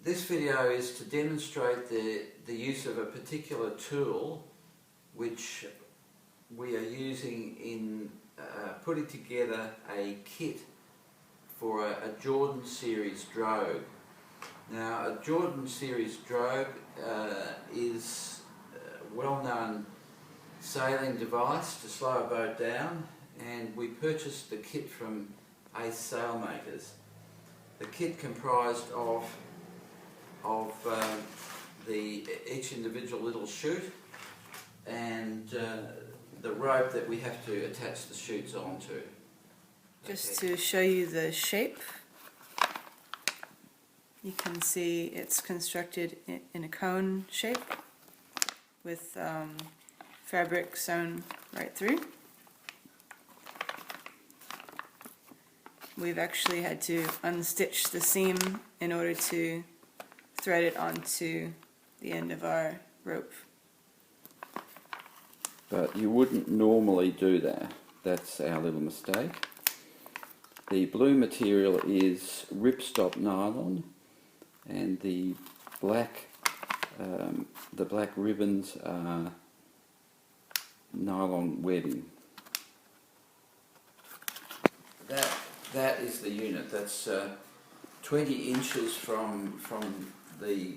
This video is to demonstrate the use of a particular tool which we are using in putting together a kit for a Jordan Series Drouge. Now, a Jordan Series Drouge is a well-known sailing device to slow a boat down, and we purchased the kit from Ace Sailmakers. The kit comprised of each individual little chute and the rope that we have to attach the chutes onto. Just to show you the shape, you can see it's constructed in a cone shape with fabric sewn right through. We've actually had to unstitch the seam in order to thread it onto the end of our rope. But you wouldn't normally do that. That's our little mistake. The blue material is ripstop nylon, and the black ribbons are nylon webbing. That is the unit. That's 20 inches from the